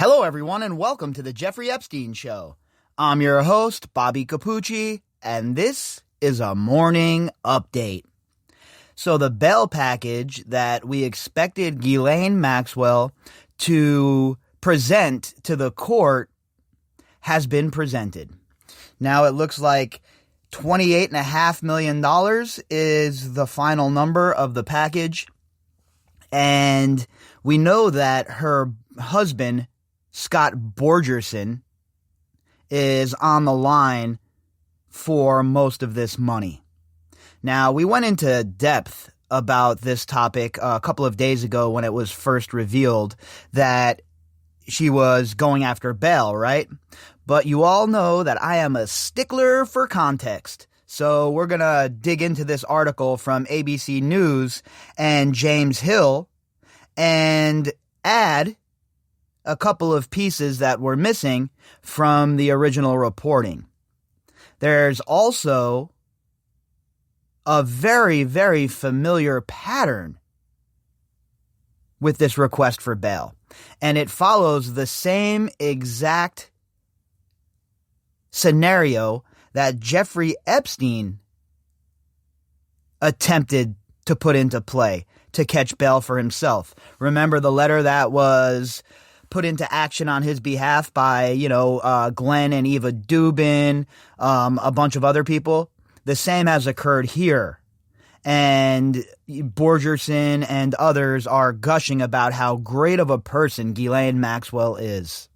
Hello, everyone, and welcome to the Jeffrey Epstein Show. I'm your host, Bobbycapucci, and this is a morning update. So the bail package that we expected Ghislaine Maxwell to present to the court has been presented. Now it looks like $28.5 million is the final number of the package, and we know that her husband, Scott Borgerson, is on the line for most of this money. Now, we went into depth about this topic a couple of days ago when it was first revealed that she was going after bail, right? But you all know that I am a stickler for context. So we're going to dig into this article from ABC News and James Hill and add a couple of pieces that were missing from the original reporting. There's also a very, very familiar pattern with this request for bail, and it follows the same exact scenario that Jeffrey Epstein attempted to put into play to catch bail for himself. Remember the letter that was put into action on his behalf by, Glenn and Eva Dubin, a bunch of other people? The same has occurred here. And Borgerson and others are gushing about how great of a person Ghislaine Maxwell is.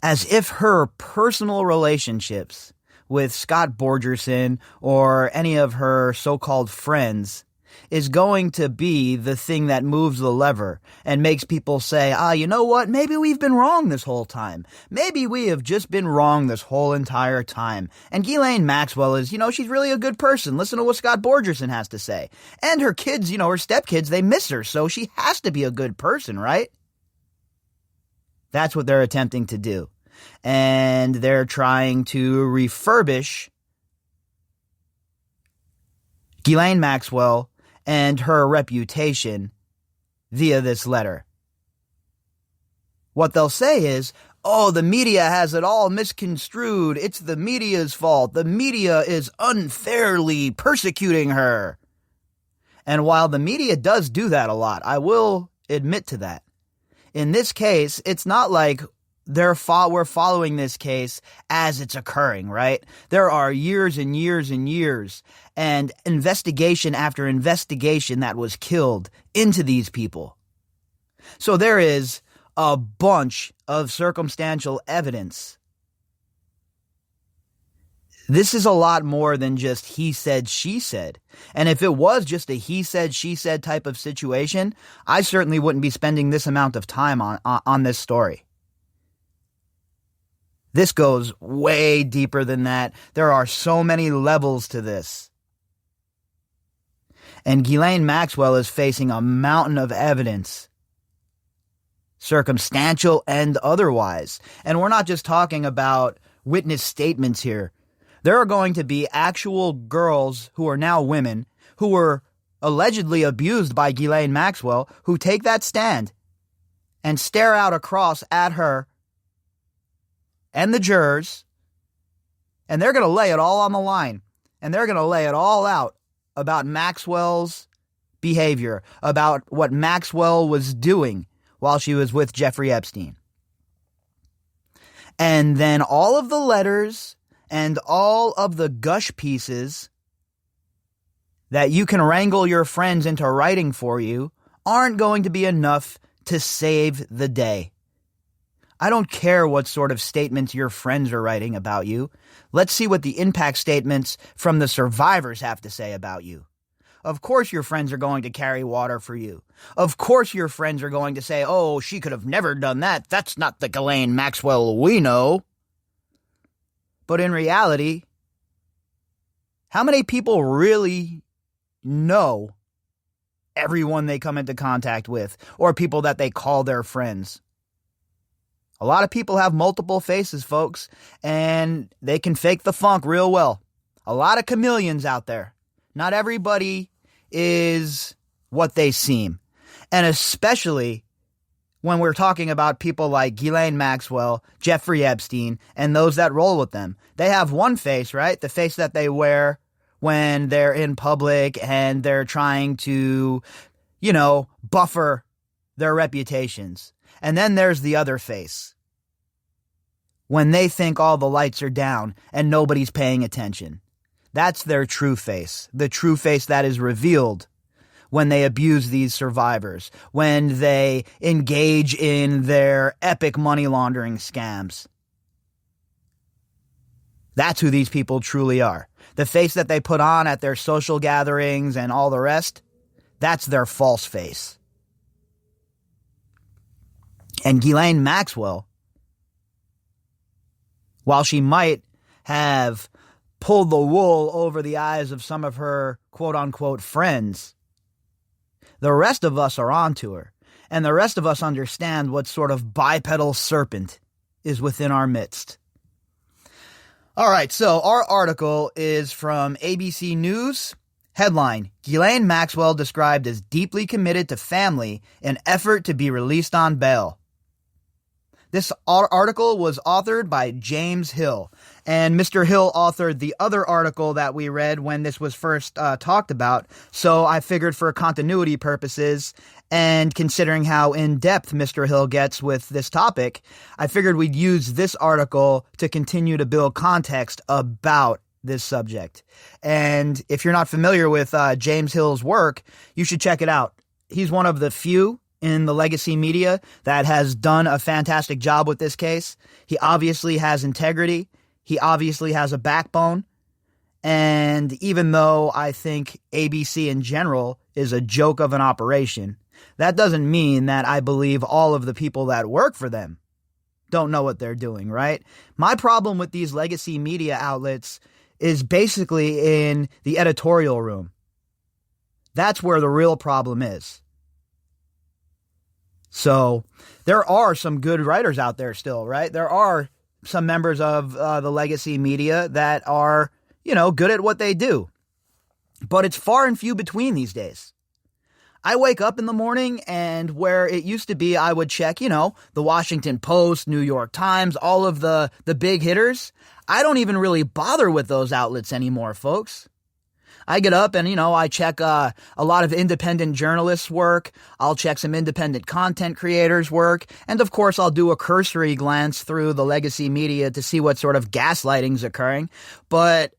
As if her personal relationships with Scott Borgerson or any of her so-called friends is going to be the thing that moves the lever and makes people say, you know what, maybe we've been wrong this whole time. Maybe we have just been wrong this whole entire time. And Ghislaine Maxwell is, she's really a good person. Listen to what Scott Borgerson has to say. And her kids, her stepkids, they miss her, so she has to be a good person, right? That's what they're attempting to do. And they're trying to refurbish Ghislaine Maxwell and her reputation via this letter. What they'll say is, the media has it all misconstrued. It's the media's fault. The media is unfairly persecuting her. And while the media does do that a lot, I will admit to that. In this case, it's not like we're following this case as it's occurring, right? There are years and years and years and investigation after investigation that was killed into these people. So there is a bunch of circumstantial evidence. This is a lot more than just he said, she said. And if it was just a he said, she said type of situation, I certainly wouldn't be spending this amount of time on this story. This goes way deeper than that. There are so many levels to this. And Ghislaine Maxwell is facing a mountain of evidence, circumstantial and otherwise. And we're not just talking about witness statements here. There are going to be actual girls who are now women who were allegedly abused by Ghislaine Maxwell who take that stand and stare out across at her and the jurors, and they're going to lay it all on the line, and they're going to lay it all out about Maxwell's behavior, about what Maxwell was doing while she was with Jeffrey Epstein. And then all of the letters and all of the gush pieces that you can wrangle your friends into writing for you aren't going to be enough to save the day. I don't care what sort of statements your friends are writing about you. Let's see what the impact statements from the survivors have to say about you. Of course your friends are going to carry water for you. Of course your friends are going to say, she could have never done that. That's not the Ghislaine Maxwell we know. But in reality, how many people really know everyone they come into contact with or people that they call their friends? A lot of people have multiple faces, folks, and they can fake the funk real well. A lot of chameleons out there. Not everybody is what they seem. And especially when we're talking about people like Ghislaine Maxwell, Jeffrey Epstein, and those that roll with them. They have one face, right? The face that they wear when they're in public and they're trying to, buffer their reputations. And then there's the other face, when they think all the lights are down and nobody's paying attention. That's their true face, the true face that is revealed when they abuse these survivors, when they engage in their epic money laundering scams. That's who these people truly are. The face that they put on at their social gatherings and all the rest, that's their false face. And Ghislaine Maxwell, while she might have pulled the wool over the eyes of some of her quote-unquote friends, the rest of us are onto her, and the rest of us understand what sort of bipedal serpent is within our midst. All right, so our article is from ABC News. Headline, Ghislaine Maxwell described as deeply committed to family in effort to be released on bail. This article was authored by James Hill, and Mr. Hill authored the other article that we read when this was first talked about, so I figured for continuity purposes, and considering how in-depth Mr. Hill gets with this topic, I figured we'd use this article to continue to build context about this subject. And if you're not familiar with James Hill's work, you should check it out. He's one of the few in the legacy media that has done a fantastic job with this case. He obviously has integrity. He obviously has a backbone. And even though I think ABC in general is a joke of an operation, that doesn't mean that I believe all of the people that work for them don't know what they're doing, right? My problem with these legacy media outlets is basically in the editorial room. That's where the real problem is. So there are some good writers out there still, right? There are some members of the legacy media that are, good at what they do. But it's far and few between these days. I wake up in the morning and where it used to be, I would check, the Washington Post, New York Times, all of the big hitters. I don't even really bother with those outlets anymore, folks. I get up and, I check a lot of independent journalists' work. I'll check some independent content creators' work. And, of course, I'll do a cursory glance through the legacy media to see what sort of gaslighting's occurring. But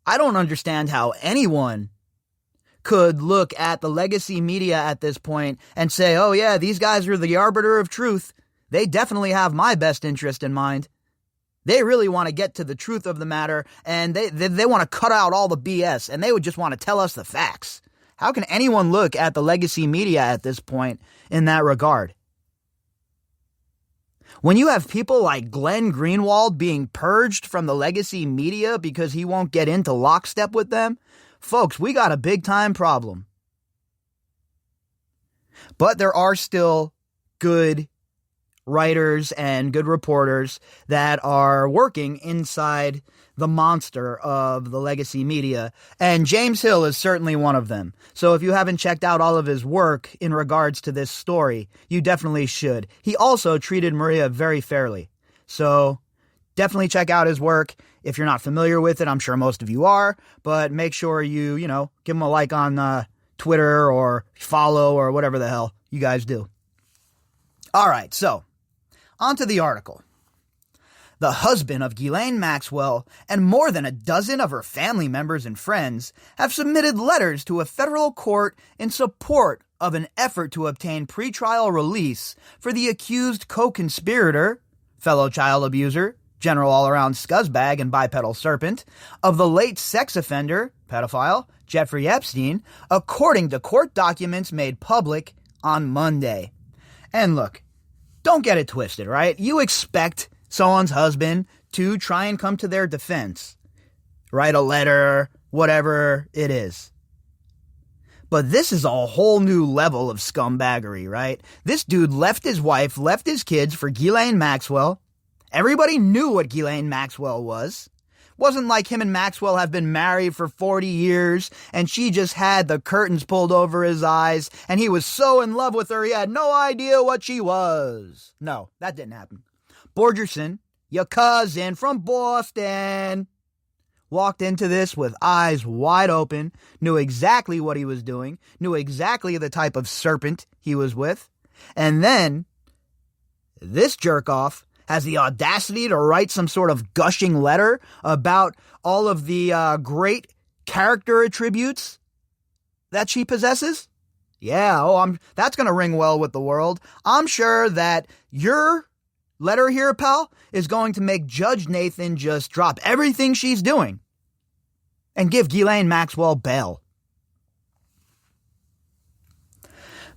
I don't understand how anyone could look at the legacy media at this point and say, oh, yeah, these guys are the arbiter of truth. They definitely have my best interest in mind. They really want to get to the truth of the matter, and they want to cut out all the BS, and they would just want to tell us the facts. How can anyone look at the legacy media at this point in that regard? When you have people like Glenn Greenwald being purged from the legacy media because he won't get into lockstep with them, folks, we got a big-time problem. But there are still good writers and good reporters that are working inside the monster of the legacy media, and James Hill is certainly one of them. So if you haven't checked out all of his work in regards to this story, you definitely should. He also treated Maria very fairly. So definitely check out his work. If you're not familiar with it, I'm sure most of you are, but make sure you, give him a like on Twitter or follow or whatever the hell you guys do. All right, so on to the article. The husband of Ghislaine Maxwell and more than a dozen of her family members and friends have submitted letters to a federal court in support of an effort to obtain pretrial release for the accused co-conspirator, fellow child abuser, general all-around scuzzbag and bipedal serpent, of the late sex offender, pedophile, Jeffrey Epstein, according to court documents made public on Monday. And look, don't get it twisted, right? You expect someone's husband to try and come to their defense. Write a letter, whatever it is. But this is a whole new level of scumbaggery, right? This dude left his wife, left his kids for Ghislaine Maxwell. Everybody knew what Ghislaine Maxwell was. Wasn't like him and Maxwell have been married for 40 years and she just had the curtains pulled over his eyes and he was so in love with her he had no idea what she was. No, that didn't happen. Borgerson, your cousin from Boston, walked into this with eyes wide open, knew exactly what he was doing, knew exactly the type of serpent he was with, and then this jerk-off has the audacity to write some sort of gushing letter about all of the great character attributes that she possesses? Yeah, that's going to ring well with the world. I'm sure that your letter here, pal, is going to make Judge Nathan just drop everything she's doing and give Ghislaine Maxwell bail.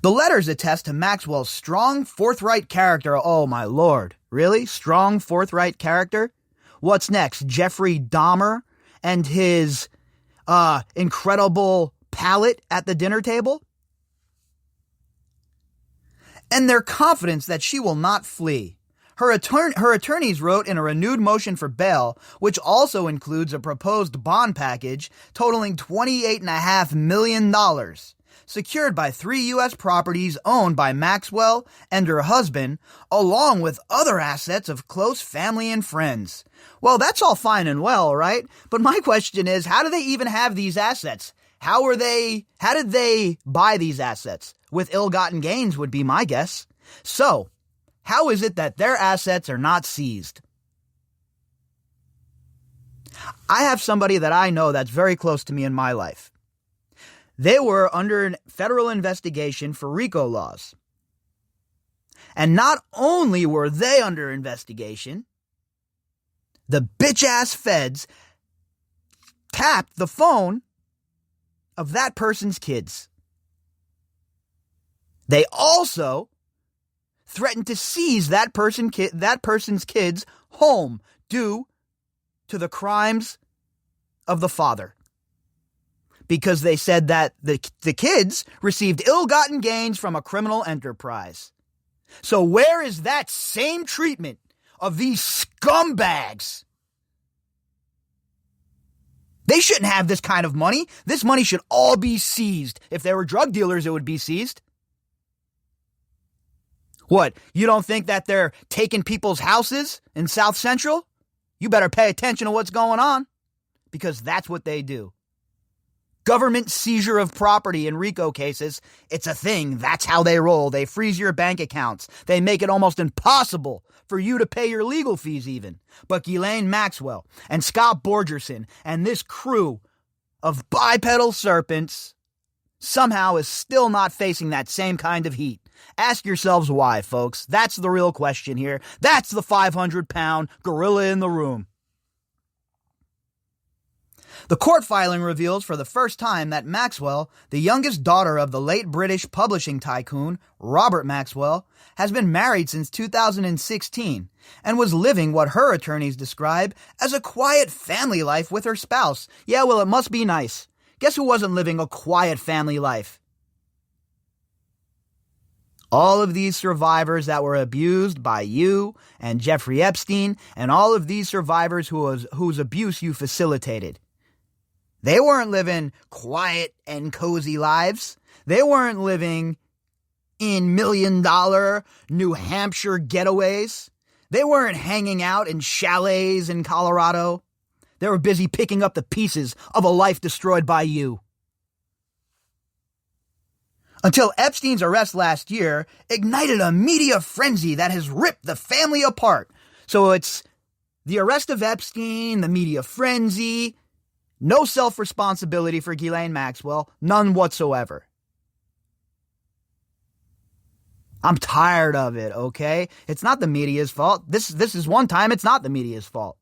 The letters attest to Maxwell's strong, forthright character. Oh, my lord. Really? Strong, forthright character? What's next? Jeffrey Dahmer and his incredible palate at the dinner table? And their confidence that she will not flee. Her attorneys wrote in a renewed motion for bail, which also includes a proposed bond package totaling $28.5 million, secured by 3 U.S. properties owned by Maxwell and her husband, along with other assets of close family and friends. Well, that's all fine and well, right? But my question is, how do they even have these assets? How did they buy these assets? With ill-gotten gains would be my guess. So, how is it that their assets are not seized? I have somebody that I know that's very close to me in my life. They were under federal investigation for RICO laws. And not only were they under investigation, the bitch-ass feds tapped the phone of that person's kids. They also threatened to seize that person's kids' home due to the crimes of the father. Because they said that the kids received ill-gotten gains from a criminal enterprise. So where is that same treatment of these scumbags? They shouldn't have this kind of money. This money should all be seized. If they were drug dealers, it would be seized. What, you don't think that they're taking people's houses in South Central? You better pay attention to what's going on, because that's what they do. Government seizure of property in RICO cases, it's a thing. That's how they roll. They freeze your bank accounts. They make it almost impossible for you to pay your legal fees even. But Ghislaine Maxwell and Scott Borgerson and this crew of bipedal serpents somehow is still not facing that same kind of heat. Ask yourselves why, folks. That's the real question here. That's the 500-pound gorilla in the room. The court filing reveals for the first time that Maxwell, the youngest daughter of the late British publishing tycoon Robert Maxwell, has been married since 2016 and was living what her attorneys describe as a quiet family life with her spouse. Yeah, well, it must be nice. Guess who wasn't living a quiet family life? All of these survivors that were abused by you and Jeffrey Epstein, and all of these survivors whose abuse you facilitated. They weren't living quiet and cozy lives. They weren't living in $1 million New Hampshire getaways. They weren't hanging out in chalets in Colorado. They were busy picking up the pieces of a life destroyed by you. Until Epstein's arrest last year ignited a media frenzy that has ripped the family apart. So it's the arrest of Epstein, the media frenzy, no self-responsibility for Ghislaine Maxwell, none whatsoever. I'm tired of it, okay? It's not the media's fault. This is one time it's not the media's fault.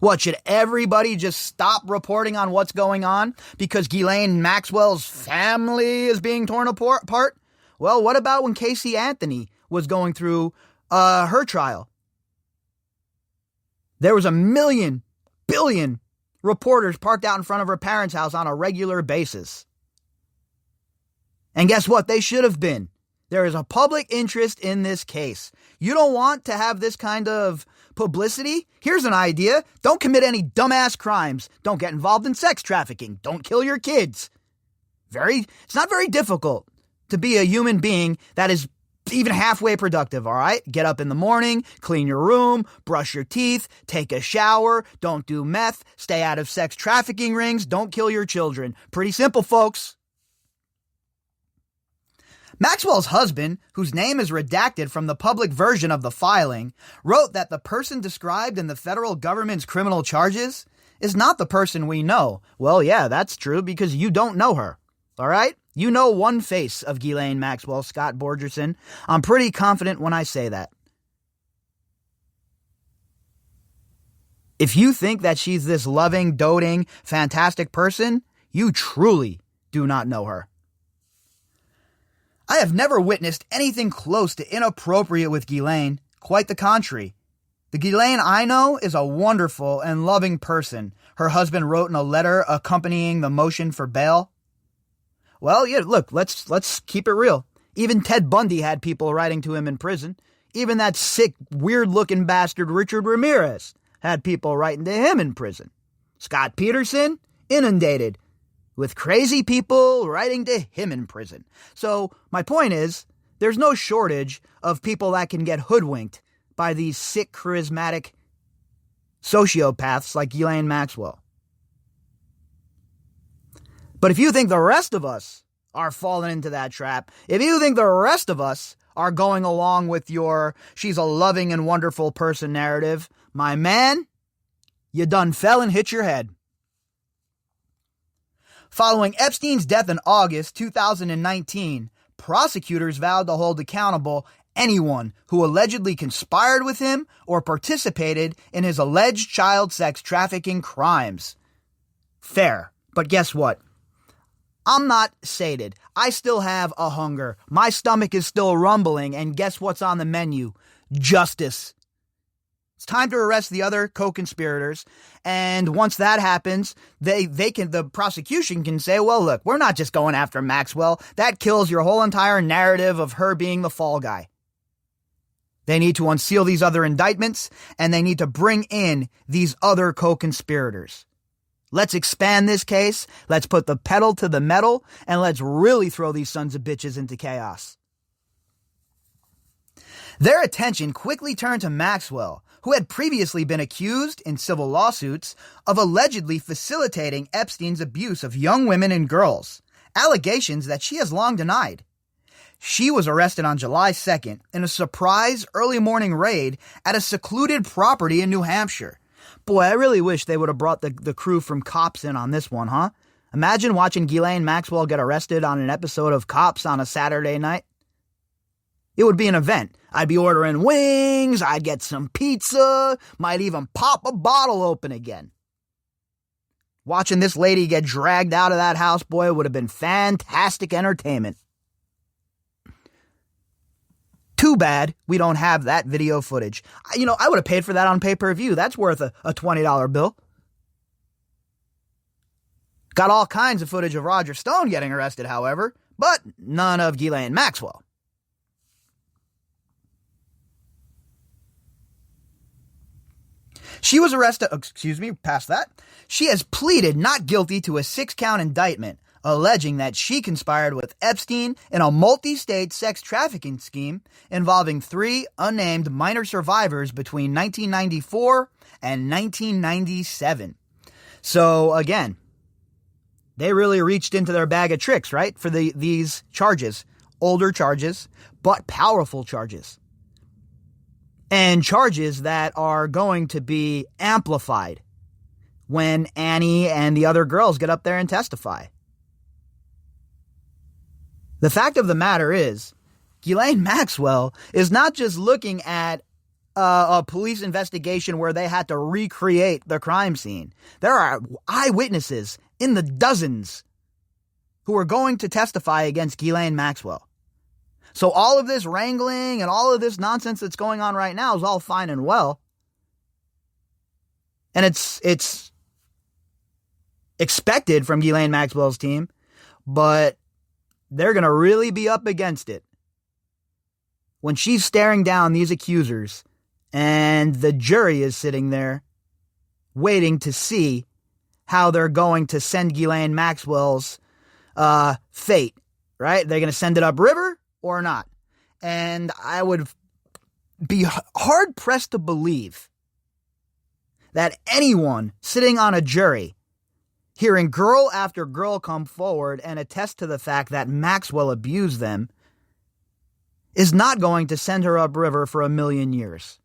What, should everybody just stop reporting on what's going on because Ghislaine Maxwell's family is being torn apart? Well, what about when Casey Anthony was going through her trial? There was 1 billion reporters parked out in front of her parents' house on a regular basis. And guess what? They should have been. There is a public interest in this case. You don't want to have this kind of Publicity? Here's an idea. Don't commit any dumbass crimes. Don't get involved in sex trafficking. Don't kill your kids. It's not very difficult to be a human being that is even halfway productive, all right? Get up in the morning, clean your room, brush your teeth, take a shower, don't do meth, stay out of sex trafficking rings, don't kill your children. Pretty simple, folks. Maxwell's husband, whose name is redacted from the public version of the filing, wrote that the person described in the federal government's criminal charges is not the person we know. Well, yeah, that's true because you don't know her, all right? You know one face of Ghislaine Maxwell, Scott Borgerson. I'm pretty confident when I say that. If you think that she's this loving, doting, fantastic person, you truly do not know her. I have never witnessed anything close to inappropriate with Ghislaine. Quite the contrary. The Ghislaine I know is a wonderful and loving person, her husband wrote in a letter accompanying the motion for bail. Well, yeah, look, let's keep it real. Even Ted Bundy had people writing to him in prison. Even that sick, weird-looking bastard Richard Ramirez had people writing to him in prison. Scott Peterson, inundated with crazy people writing to him in prison. So my point is, there's no shortage of people that can get hoodwinked by these sick, charismatic sociopaths like Ghislaine Maxwell. But if you think the rest of us are falling into that trap, if you think the rest of us are going along with your she's a loving and wonderful person narrative, my man, you done fell and hit your head. Following Epstein's death in August 2019, prosecutors vowed to hold accountable anyone who allegedly conspired with him or participated in his alleged child sex trafficking crimes. Fair, but guess what? I'm not sated. I still have a hunger. My stomach is still rumbling, and guess what's on the menu? Justice. It's time to arrest the other co-conspirators, and once that happens, the prosecution can say, well, look, we're not just going after Maxwell. That kills your whole entire narrative of her being the fall guy. They need to unseal these other indictments, and they need to bring in these other co-conspirators. Let's expand this case, let's put the pedal to the metal, and let's really throw these sons of bitches into chaos. Their attention quickly turned to Maxwell, who had previously been accused in civil lawsuits of allegedly facilitating Epstein's abuse of young women and girls, allegations that she has long denied. She was arrested on July 2nd in a surprise early morning raid at a secluded property in New Hampshire. Boy, I really wish they would have brought the crew from Cops in on this one, huh? Imagine watching Ghislaine Maxwell get arrested on an episode of Cops on a Saturday night. It would be an event. I'd be ordering wings, I'd get some pizza, might even pop a bottle open again. Watching this lady get dragged out of that house, boy, would have been fantastic entertainment. Too bad we don't have that video footage. I would have paid for that on pay-per-view. That's worth a $20 bill. Got all kinds of footage of Roger Stone getting arrested, however, but none of Ghislaine Maxwell. She was arrested, past that. She has pleaded not guilty to a 6-count indictment, alleging that she conspired with Epstein in a multi-state sex trafficking scheme involving 3 unnamed minor survivors between 1994 and 1997. So, again, they really reached into their bag of tricks, right, for these charges. Older charges, but powerful charges. And charges that are going to be amplified when Annie and the other girls get up there and testify. The fact of the matter is, Ghislaine Maxwell is not just looking at a police investigation where they had to recreate the crime scene. There are eyewitnesses in the dozens who are going to testify against Ghislaine Maxwell. So all of this wrangling and all of this nonsense that's going on right now is all fine and well. And it's expected from Ghislaine Maxwell's team, but they're going to really be up against it when she's staring down these accusers And the jury is sitting there waiting to see how they're going to send Ghislaine Maxwell's fate, right? They're going to send it upriver or not. And I would be hard-pressed to believe that anyone sitting on a jury, hearing girl after girl come forward and attest to the fact that Maxwell abused them, is not going to send her upriver for 1,000,000 years.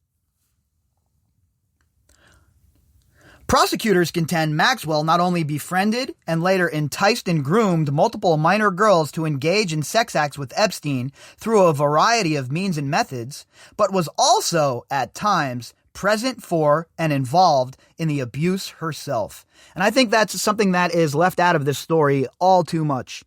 Prosecutors contend Maxwell not only befriended and later enticed and groomed multiple minor girls to engage in sex acts with Epstein through a variety of means and methods, but was also, at times, present for and involved in the abuse herself. And I think that's something that is left out of this story all too much.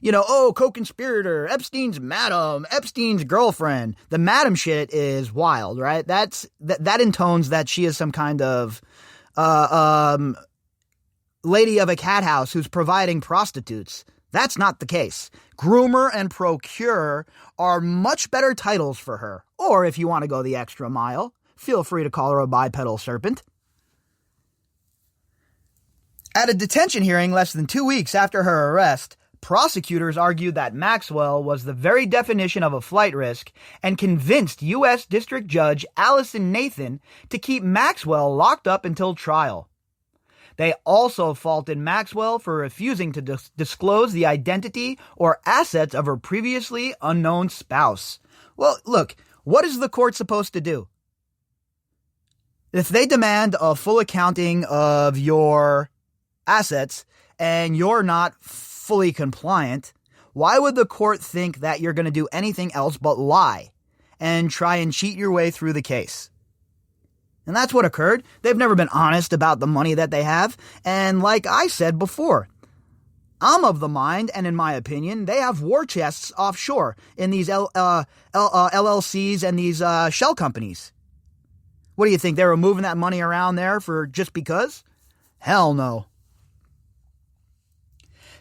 Co-conspirator, Epstein's madam, Epstein's girlfriend. The madam shit is wild, right? That intones that she is some kind of lady of a cat house who's providing prostitutes. That's not the case. Groomer and procurer are much better titles for her. Or if you want to go the extra mile, feel free to call her a bipedal serpent. At a detention hearing less than 2 weeks after her arrest, prosecutors argued that Maxwell was the very definition of a flight risk and convinced U.S. District Judge Allison Nathan to keep Maxwell locked up until trial. They also faulted Maxwell for refusing to disclose the identity or assets of her previously unknown spouse. Well, look, what is the court supposed to do? If they demand a full accounting of your assets and you're not fully compliant, why would the court think that you're going to do anything else but lie and try and cheat your way through the case? And that's what occurred. They've never been honest about the money that they have. And like I said before, I'm of the mind, and in my opinion, they have war chests offshore in these LLCs and these shell companies. What do you think? They were moving that money around there for just because? Hell no.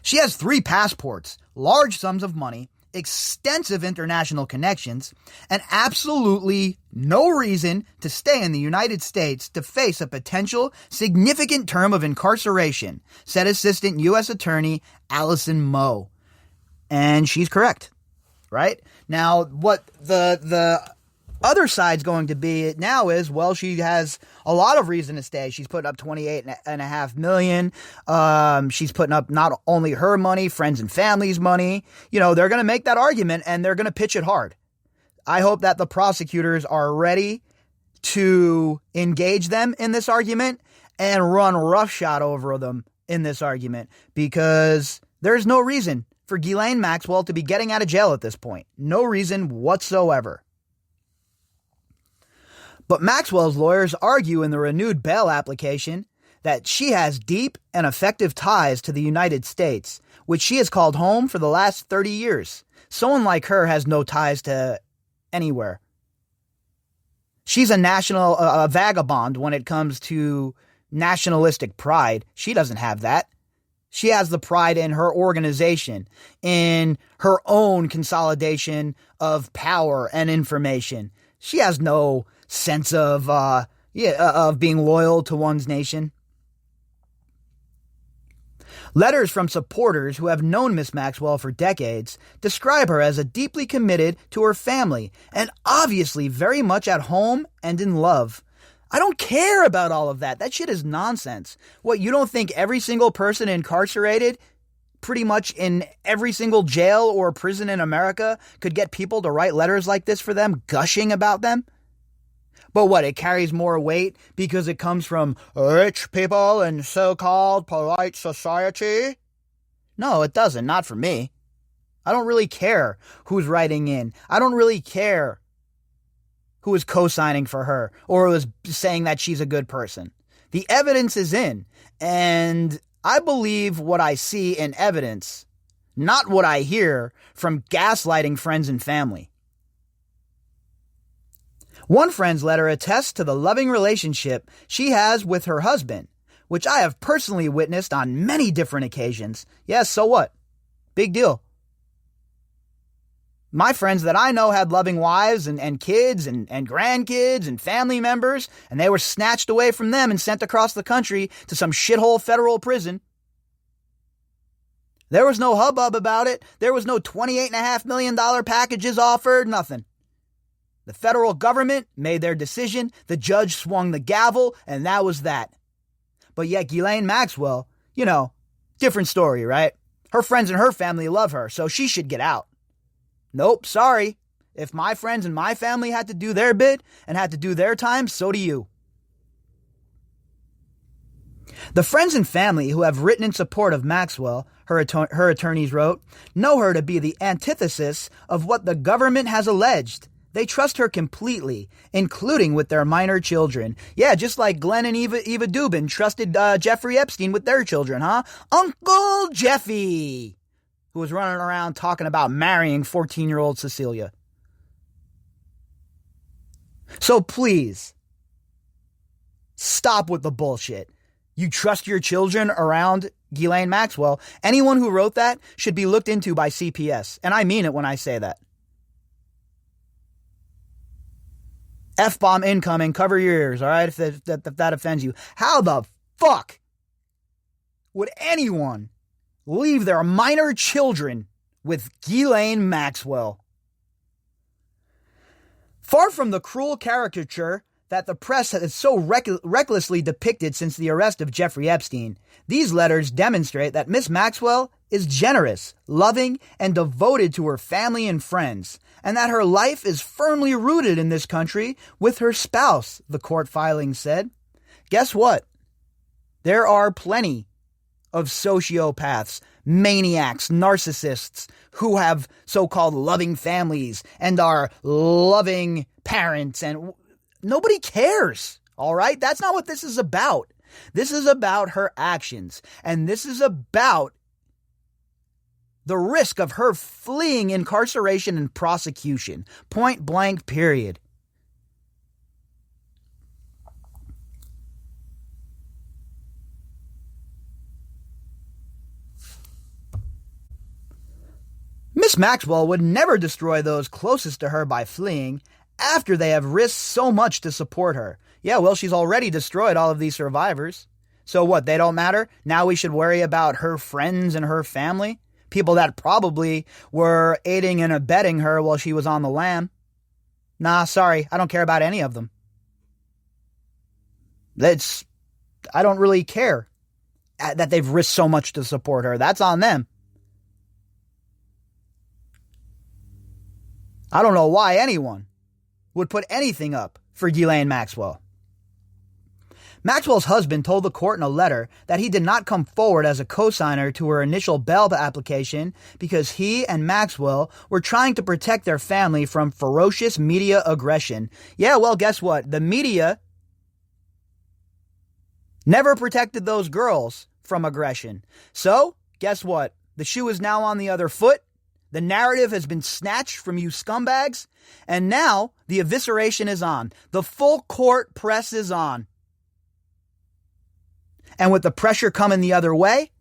She has 3 passports, large sums of money, extensive international connections, and absolutely no reason to stay in the United States to face a potential significant term of incarceration, said Assistant U.S. Attorney Allison Moe. And she's correct, right? Now, what the other side's going to be now is, well, she has a lot of reason to stay. She's putting up $28.5 million. She's putting up not only her money, friends and family's money. They're going to make that argument and they're going to pitch it hard. I hope that the prosecutors are ready to engage them in this argument and run roughshod over them in this argument, because there's no reason for Ghislaine Maxwell to be getting out of jail at this point. No reason whatsoever. But Maxwell's lawyers argue in the renewed bail application that she has deep and effective ties to the United States, which she has called home for the last 30 years. Someone like her has no ties to anywhere. She's a national vagabond when it comes to nationalistic pride. She doesn't have that. She has the pride in her organization, in her own consolidation of power and information. She has no sense of being loyal to one's nation. Letters from supporters who have known Miss Maxwell for decades describe her as a deeply committed to her family and obviously very much at home and in love. I don't care about all of that. That shit is nonsense. What, you don't think every single person incarcerated, pretty much in every single jail or prison in America, could get people to write letters like this for them, gushing about them? But what, it carries more weight because it comes from rich people in so-called polite society? No, it doesn't. Not for me. I don't really care who's writing in. I don't really care who is co-signing for her or who is saying that she's a good person. The evidence is in, and I believe what I see in evidence, not what I hear from gaslighting friends and family. One friend's letter attests to the loving relationship she has with her husband, which I have personally witnessed on many different occasions. Yes, so what? Big deal. My friends that I know had loving wives and kids and grandkids and family members, and they were snatched away from them and sent across the country to some shithole federal prison. There was no hubbub about it. There was no $28.5 million packages offered, nothing. The federal government made their decision, the judge swung the gavel, and that was that. But yet Ghislaine Maxwell, different story, right? Her friends and her family love her, so she should get out. Nope, sorry. If my friends and my family had to do their bit and had to do their time, so do you. The friends and family who have written in support of Maxwell, her attorneys wrote, know her to be the antithesis of what the government has alleged. They trust her completely, including with their minor children. Yeah, just like Glenn and Eva Dubin trusted Jeffrey Epstein with their children, huh? Uncle Jeffy, who was running around talking about marrying 14-year-old Cecilia. So please, stop with the bullshit. You trust your children around Ghislaine Maxwell. Anyone who wrote that should be looked into by CPS. And I mean it when I say that. F-bomb incoming, cover your ears, all right, if that offends you. How the fuck would anyone leave their minor children with Ghislaine Maxwell? Far from the cruel caricature that the press has so recklessly depicted since the arrest of Jeffrey Epstein, these letters demonstrate that Miss Maxwell is generous, loving, and devoted to her family and friends, and that her life is firmly rooted in this country with her spouse, the court filings said. Guess what? There are plenty of sociopaths, maniacs, narcissists who have so-called loving families and are loving parents, and nobody cares, all right? That's not what this is about. This is about her actions, and this is about the risk of her fleeing incarceration and prosecution. Point blank, period. Miss Maxwell would never destroy those closest to her by fleeing after they have risked so much to support her. Yeah, well, she's already destroyed all of these survivors. So what, they don't matter? Now we should worry about her friends and her family? People that probably were aiding and abetting her while she was on the lam. Nah, sorry, I don't care about any of them. I don't really care that they've risked so much to support her. That's on them. I don't know why anyone would put anything up for Ghislaine Maxwell. Maxwell's husband told the court in a letter that he did not come forward as a co-signer to her initial bail application because he and Maxwell were trying to protect their family from ferocious media aggression. Yeah, well, guess what? The media never protected those girls from aggression. So, guess what? The shoe is now on the other foot. The narrative has been snatched from you scumbags, and now the evisceration is on. The full court press is on. And with the pressure coming the other way,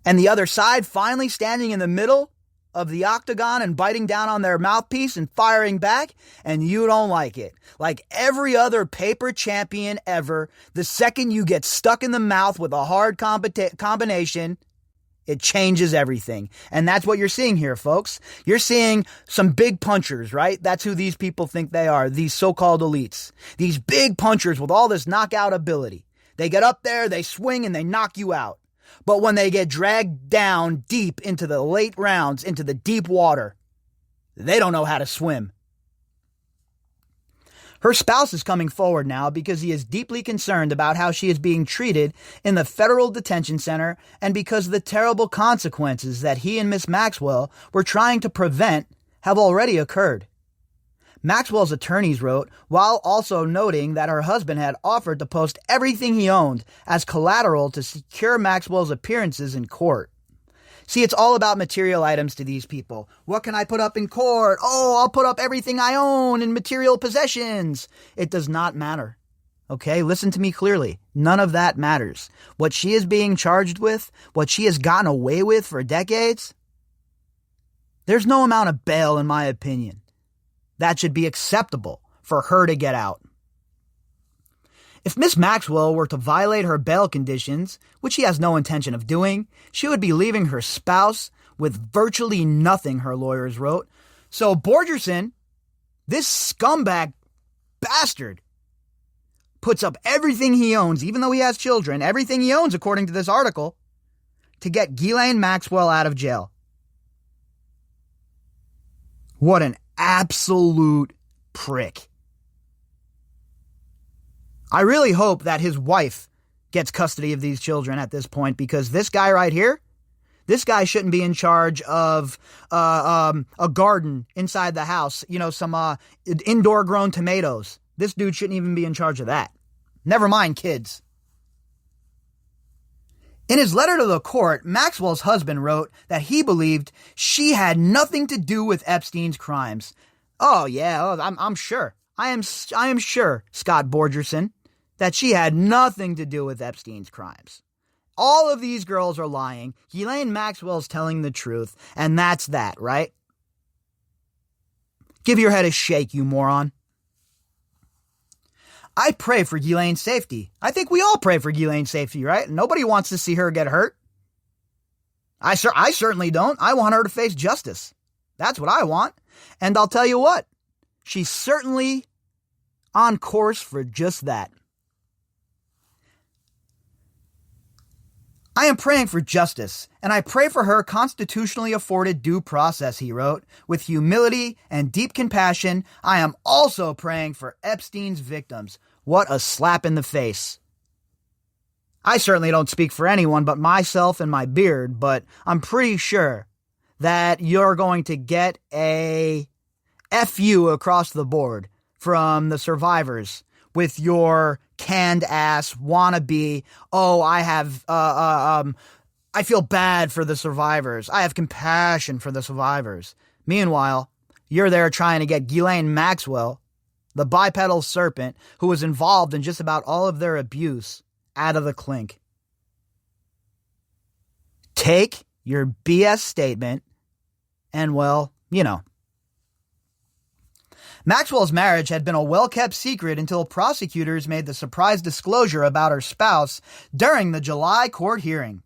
and the other side finally standing in the middle of the octagon and biting down on their mouthpiece and firing back, and you don't like it. Like every other paper champion ever, the second you get stuck in the mouth with a hard combination, it changes everything. And that's what you're seeing here, folks. You're seeing some big punchers, right? That's who these people think they are, these so-called elites. These big punchers with all this knockout ability. They get up there, they swing, and they knock you out. But when they get dragged down deep into the late rounds, into the deep water, they don't know how to swim. Her spouse is coming forward now because he is deeply concerned about how she is being treated in the federal detention center and because the terrible consequences that he and Miss Maxwell were trying to prevent have already occurred. Maxwell's attorneys wrote, while also noting that her husband had offered to post everything he owned as collateral to secure Maxwell's appearances in court. See, it's all about material items to these people. What can I put up in court? Oh, I'll put up everything I own in material possessions. It does not matter. Okay, listen to me clearly. None of that matters. What she is being charged with, what she has gotten away with for decades, There's no amount of bail, in my opinion, that should be acceptable for her to get out. If Miss Maxwell were to violate her bail conditions, which she has no intention of doing, she would be leaving her spouse with virtually nothing, her lawyers wrote. So Borgerson, this scumbag bastard, puts up everything he owns, even though he has children, everything he owns, according to this article, to get Ghislaine Maxwell out of jail. What an absolute prick. I really hope that his wife gets custody of these children at this point, because this guy right here, this guy shouldn't be in charge of a garden inside the house, some indoor grown tomatoes. This dude shouldn't even be in charge of that. Never mind kids. In his letter to the court, Maxwell's husband wrote that he believed she had nothing to do with Epstein's crimes. Oh yeah, I'm sure. I am sure, Scott Borgerson, that she had nothing to do with Epstein's crimes. All of these girls are lying. Ghislaine Maxwell's telling the truth, and that's that, right? Give your head a shake, you moron. I pray for Ghislaine's safety. I think we all pray for Ghislaine's safety, right? Nobody wants to see her get hurt. I certainly don't. I want her to face justice. That's what I want. And I'll tell you what, she's certainly on course for just that. I am praying for justice, and I pray for her constitutionally afforded due process, he wrote. With humility and deep compassion, I am also praying for Epstein's victims. What a slap in the face. I certainly don't speak for anyone but myself and my beard, but I'm pretty sure that you're going to get a FU across the board from the survivors with your canned ass wannabe, I feel bad for the survivors. I have compassion for the survivors. Meanwhile, you're there trying to get Ghislaine Maxwell, the bipedal serpent who was involved in just about all of their abuse, out of the clink. Take your BS statement and, Maxwell's marriage had been a well-kept secret until prosecutors made the surprise disclosure about her spouse during the July court hearing.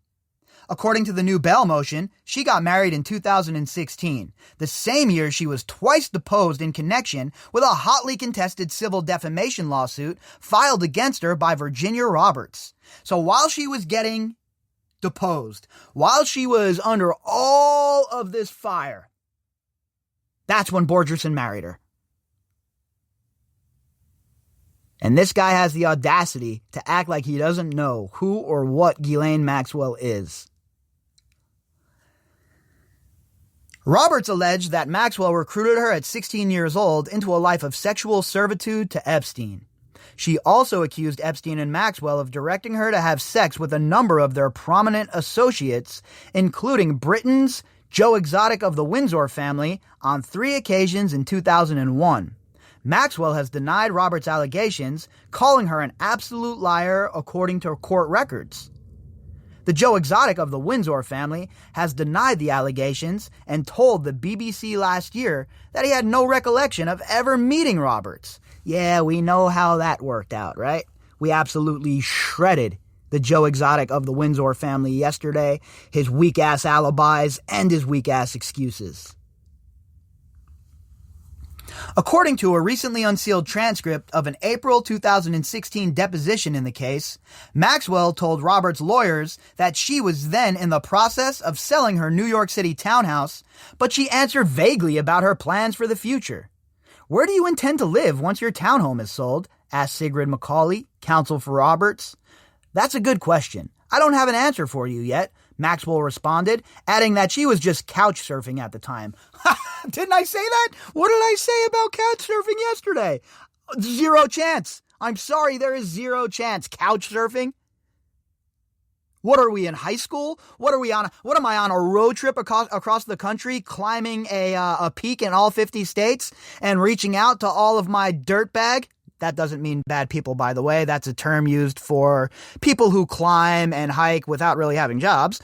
According to the new bail motion, she got married in 2016, the same year she was twice deposed in connection with a hotly contested civil defamation lawsuit filed against her by Virginia Roberts. So while she was getting deposed, while she was under all of this fire, that's when Borgerson married her. And this guy has the audacity to act like he doesn't know who or what Ghislaine Maxwell is. Roberts alleged that Maxwell recruited her at 16 years old into a life of sexual servitude to Epstein. She also accused Epstein and Maxwell of directing her to have sex with a number of their prominent associates, including Britain's Joe Exotic of the Windsor family, on 3 occasions in 2001. Maxwell has denied Roberts' allegations, calling her an absolute liar according to court records. The Joe Exotic of the Windsor family has denied the allegations and told the BBC last year that he had no recollection of ever meeting Roberts. Yeah, we know how that worked out, right? We absolutely shredded the Joe Exotic of the Windsor family yesterday, his weak-ass alibis and his weak-ass excuses. According to a recently unsealed transcript of an April 2016 deposition in the case, Maxwell told Roberts' lawyers that she was then in the process of selling her New York City townhouse, but she answered vaguely about her plans for the future. "Where do you intend to live once your townhome is sold?" asked Sigrid McCauley, counsel for Roberts. "That's a good question. I don't have an answer for you yet," Maxwell responded, adding that she was just couch surfing at the time. Didn't I say that? What did I say about couch surfing yesterday? Zero chance. I'm sorry, there is zero chance. Couch surfing? What are we, in high school? What am I on a road trip across the country, climbing a peak in all 50 states and reaching out to all of my dirtbag? That doesn't mean bad people, by the way. That's a term used for people who climb and hike without really having jobs.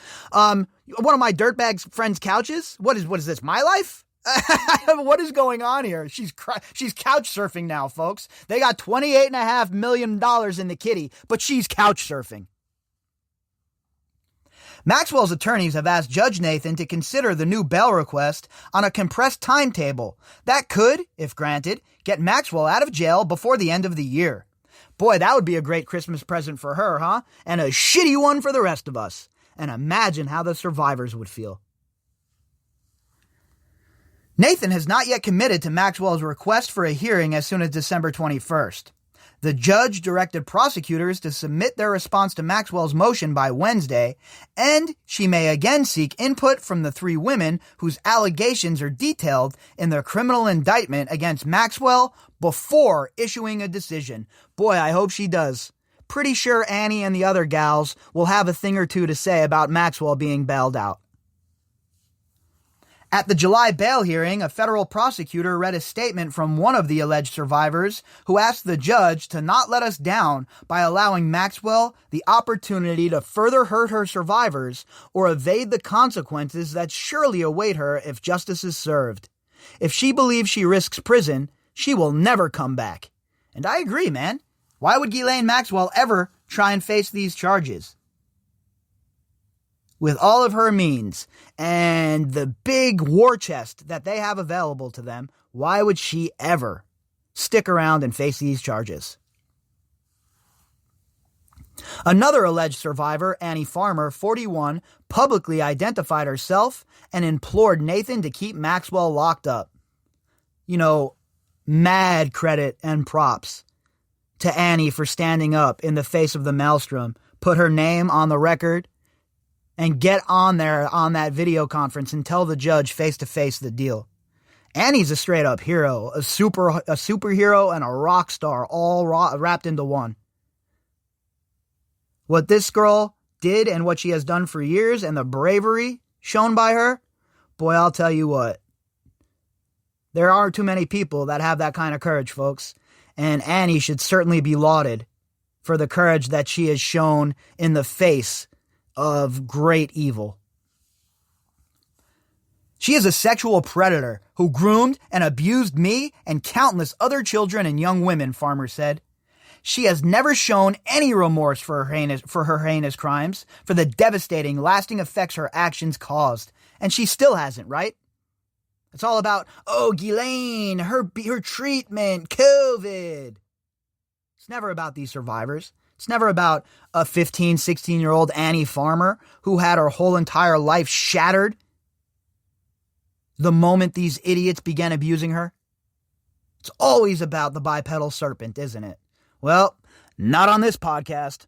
One of my dirtbag friends' couches? What is this, my life? What is going on here? She's couch surfing now, folks. They got $28.5 million in the kitty, but she's couch surfing. Maxwell's attorneys have asked Judge Nathan to consider the new bail request on a compressed timetable that could, if granted, get Maxwell out of jail before the end of the year. Boy, that would be a great Christmas present for her, huh? And a shitty one for the rest of us. And imagine how the survivors would feel. Nathan has not yet committed to Maxwell's request for a hearing as soon as December 21st. The judge directed prosecutors to submit their response to Maxwell's motion by Wednesday, and she may again seek input from the 3 women whose allegations are detailed in their criminal indictment against Maxwell before issuing a decision. Boy, I hope she does. Pretty sure Annie and the other gals will have a thing or two to say about Maxwell being bailed out. At the July bail hearing, a federal prosecutor read a statement from one of the alleged survivors who asked the judge to not let us down by allowing Maxwell the opportunity to further hurt her survivors or evade the consequences that surely await her if justice is served. If she believes she risks prison, she will never come back. And I agree, man. Why would Ghislaine Maxwell ever try and face these charges? With all of her means and the big war chest that they have available to them, why would she ever stick around and face these charges? Another alleged survivor, Annie Farmer, 41, publicly identified herself and implored Nathan to keep Maxwell locked up. You know, mad credit and props to Annie for standing up in the face of the maelstrom, put her name on the record, and get on there on that video conference and tell the judge face-to-face the deal. Annie's a straight-up hero, a superhero and a rock star, all wrapped into one. What this girl did and what she has done for years and the bravery shown by her, boy, I'll tell you what. There aren't too many people that have that kind of courage, folks. And Annie should certainly be lauded for the courage that she has shown in the face of great evil. She is a sexual predator who groomed and abused me and countless other children and young women, Farmer said. She has never shown any remorse for her heinous crimes, for the devastating, lasting effects her actions caused. And she still hasn't, right? It's all about, Ghislaine, her treatment, COVID. It's never about these survivors. It's never about a 15, 16-year-old Annie Farmer who had her whole entire life shattered the moment these idiots began abusing her. It's always about the bipedal serpent, isn't it? Well, not on this podcast.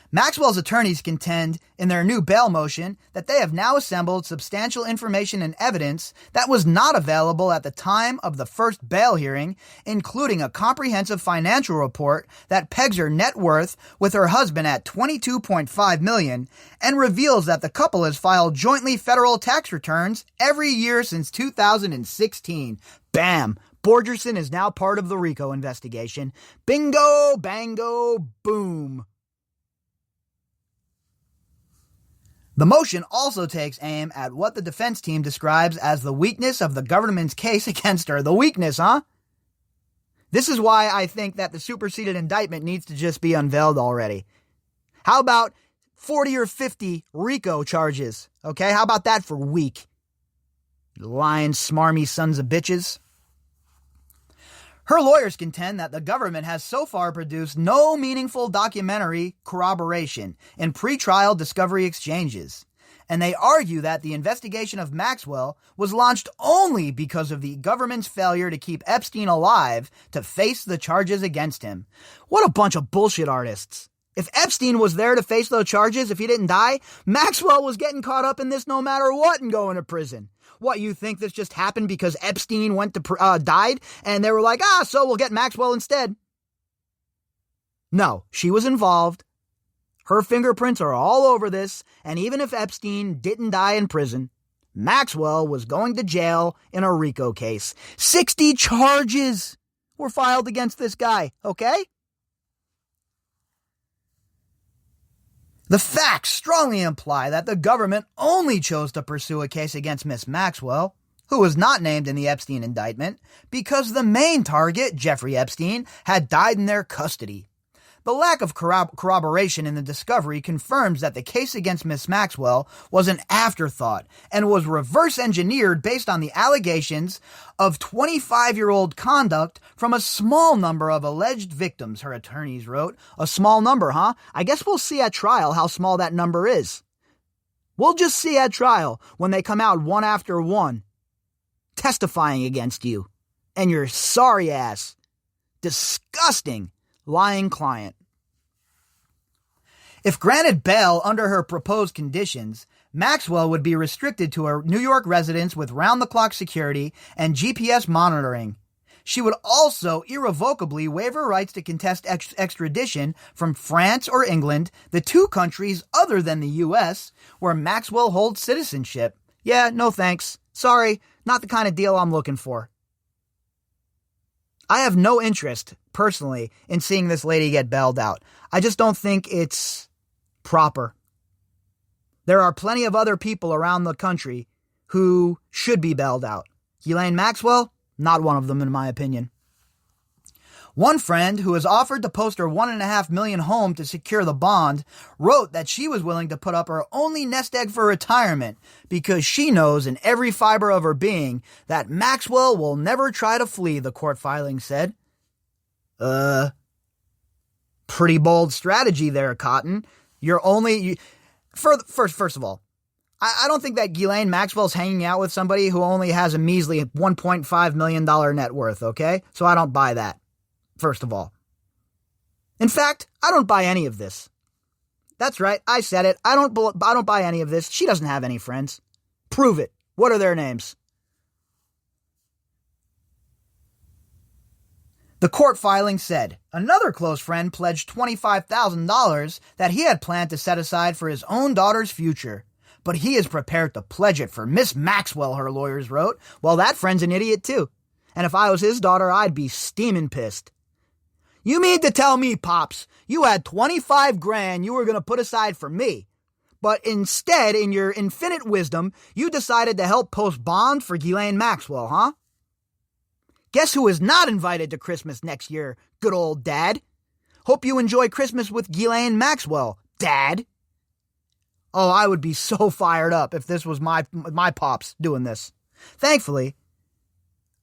Maxwell's attorneys contend in their new bail motion that they have now assembled substantial information and evidence that was not available at the time of the first bail hearing, including a comprehensive financial report that pegs her net worth with her husband at $22.5 million and reveals that the couple has filed jointly federal tax returns every year since 2016. Bam! Borgerson is now part of the RICO investigation. Bingo, bango, boom. The motion also takes aim at what the defense team describes as the weakness of the government's case against her. The weakness, huh? This is why I think that the superseded indictment needs to just be unveiled already. How about 40 or 50 RICO charges? Okay, how about that for weak? Lying, smarmy sons of bitches. Her lawyers contend that the government has so far produced no meaningful documentary corroboration in pretrial discovery exchanges, and they argue that the investigation of Maxwell was launched only because of the government's failure to keep Epstein alive to face the charges against him. What a bunch of bullshit artists. If Epstein was there to face those charges, if he didn't die, Maxwell was getting caught up in this no matter what and going to prison. What, you think this just happened because Epstein died and they were like, so we'll get Maxwell instead? No, she was involved. Her fingerprints are all over this, and even if Epstein didn't die in prison, Maxwell was going to jail in a RICO case. 60 charges were filed against this guy, okay? The facts strongly imply that the government only chose to pursue a case against Miss Maxwell, who was not named in the Epstein indictment, because the main target, Jeffrey Epstein, had died in their custody. The lack of corroboration in the discovery confirms that the case against Miss Maxwell was an afterthought and was reverse engineered based on the allegations of 25-year-old conduct from a small number of alleged victims, her attorneys wrote. A small number, huh? I guess we'll see at trial how small that number is. We'll just see at trial when they come out one after one, testifying against you and your sorry ass, disgusting, lying client. If granted bail under her proposed conditions, Maxwell would be restricted to a New York residence with round-the-clock security and GPS monitoring. She would also irrevocably waive her rights to contest extradition from France or England, the two countries other than the U.S. where Maxwell holds citizenship. Yeah, no thanks. Sorry, not the kind of deal I'm looking for. I have no interest, personally, in seeing this lady get bailed out. I just don't think it's proper. There are plenty of other people around the country who should be bailed out. Ghislaine Maxwell, not one of them in my opinion. One friend who has offered to post her $1.5 million home to secure the bond wrote that she was willing to put up her only nest egg for retirement because she knows in every fiber of her being that Maxwell will never try to flee, the court filing said. Pretty bold strategy there, Cotton. First of all, I don't think that Ghislaine Maxwell's hanging out with somebody who only has a measly $1.5 million net worth, okay? So I don't buy that, first of all. In fact, I don't buy any of this. That's right, I said it. I don't buy any of this. She doesn't have any friends. Prove it. What are their names? The court filing said another close friend pledged $25,000 that he had planned to set aside for his own daughter's future. But he is prepared to pledge it for Miss Maxwell, her lawyers wrote. Well, that friend's an idiot too. And if I was his daughter, I'd be steaming pissed. You mean to tell me, Pops, you had $25,000 you were going to put aside for me. But instead, in your infinite wisdom, you decided to help post bond for Ghislaine Maxwell, huh? Guess who is not invited to Christmas next year, good old Dad? Hope you enjoy Christmas with Ghislaine Maxwell, Dad. Oh, I would be so fired up if this was my pops doing this. Thankfully,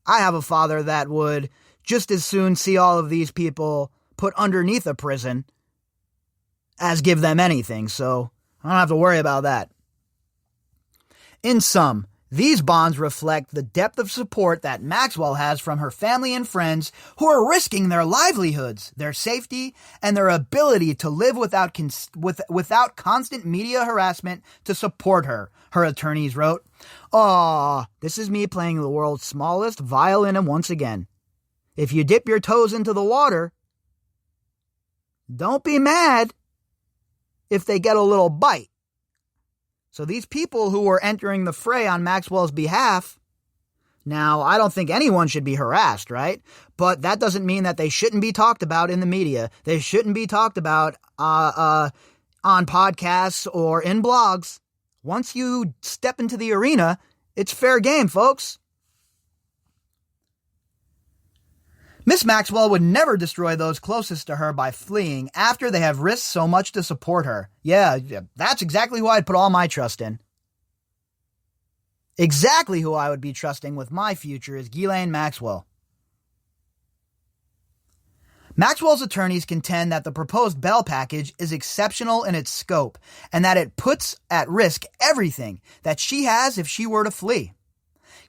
I have a father that would just as soon see all of these people put underneath a prison as give them anything, so I don't have to worry about that. In sum, these bonds reflect the depth of support that Maxwell has from her family and friends who are risking their livelihoods, their safety, and their ability to live without constant media harassment to support her, her attorneys wrote. Aw, this is me playing the world's smallest violin once again. If you dip your toes into the water, don't be mad if they get a little bite. So these people who were entering the fray on Maxwell's behalf, now I don't think anyone should be harassed, right? But that doesn't mean that they shouldn't be talked about in the media. They shouldn't be talked about on podcasts or in blogs. Once you step into the arena, it's fair game, folks. Miss Maxwell would never destroy those closest to her by fleeing after they have risked so much to support her. Yeah, that's exactly who I'd put all my trust in. Exactly who I would be trusting with my future is Ghislaine Maxwell. Maxwell's attorneys contend that the proposed bail package is exceptional in its scope and that it puts at risk everything that she has if she were to flee.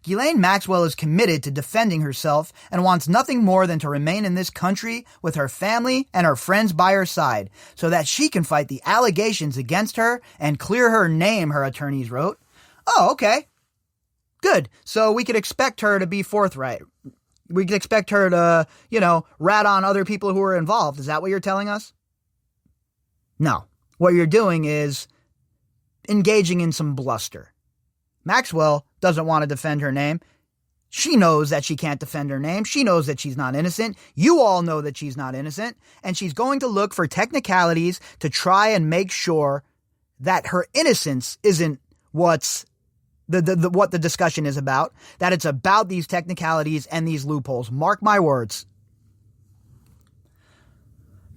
Ghislaine Maxwell is committed to defending herself and wants nothing more than to remain in this country with her family and her friends by her side so that she can fight the allegations against her and clear her name, her attorneys wrote. Oh, okay. Good. So we could expect her to be forthright. We could expect her to, rat on other people who are involved. Is that what you're telling us? No. What you're doing is engaging in some bluster. Maxwell doesn't want to defend her name. She knows that she can't defend her name. She knows that she's not innocent. You all know that she's not innocent. And she's going to look for technicalities to try and make sure that her innocence isn't what the discussion is about, that it's about these technicalities and these loopholes. Mark my words.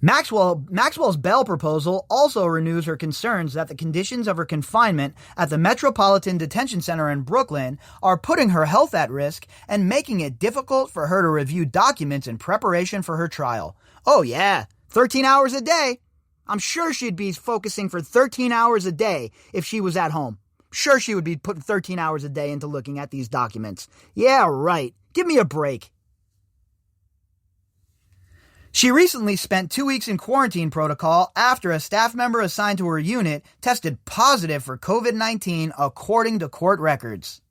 Maxwell's bail proposal also renews her concerns that the conditions of her confinement at the Metropolitan Detention Center in Brooklyn are putting her health at risk and making it difficult for her to review documents in preparation for her trial. Oh yeah, 13 hours a day. I'm sure she'd be focusing for 13 hours a day if she was at home. Sure she would be putting 13 hours a day into looking at these documents. Yeah, right. Give me a break. She recently spent 2 weeks in quarantine protocol after a staff member assigned to her unit tested positive for COVID-19, according to court records.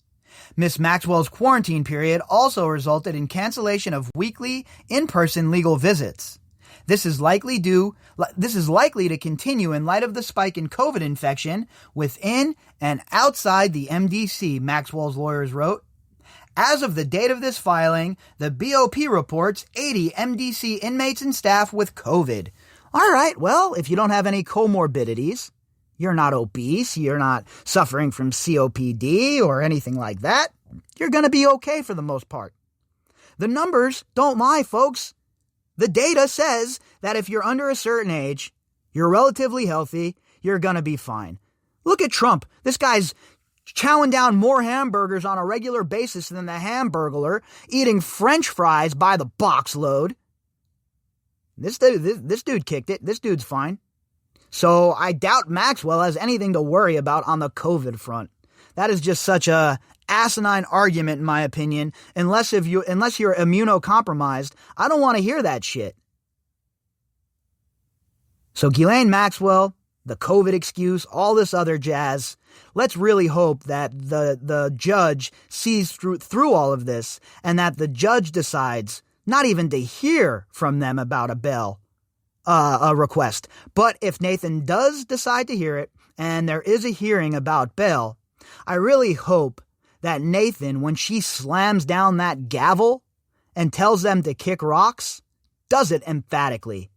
Miss Maxwell's quarantine period also resulted in cancellation of weekly in-person legal visits. This is likely to continue in light of the spike in COVID infection within and outside the MDC, Maxwell's lawyers wrote. As of the date of this filing, the BOP reports 80 MDC inmates and staff with COVID. All right, well, if you don't have any comorbidities, you're not obese, you're not suffering from COPD or anything like that, you're going to be okay for the most part. The numbers don't lie, folks. The data says that if you're under a certain age, you're relatively healthy, you're going to be fine. Look at Trump. This guy's chowing down more hamburgers on a regular basis than the Hamburglar, eating French fries by the box load. This dude kicked it. This dude's fine. So I doubt Maxwell has anything to worry about on the COVID front. That is just such a asinine argument, in my opinion. Unless you're immunocompromised, I don't want to hear that shit. So Ghislaine Maxwell, the COVID excuse, all this other jazz. Let's really hope that the judge sees through all of this and that the judge decides not even to hear from them about a bail request. But if Nathan does decide to hear it and there is a hearing about bail, I really hope that Nathan, when she slams down that gavel and tells them to kick rocks, does it emphatically.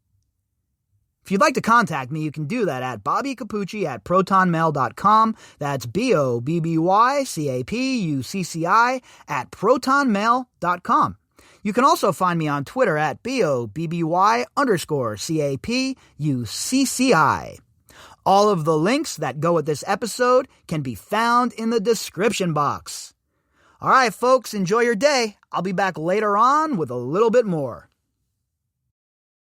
If you'd like to contact me, you can do that at bobbycapucci@protonmail.com. That's BOBBYCAPUCCI@protonmail.com. You can also find me on Twitter at BOBBY_CAPUCCI. All of the links that go with this episode can be found in the description box. All right, folks, enjoy your day. I'll be back later on with a little bit more.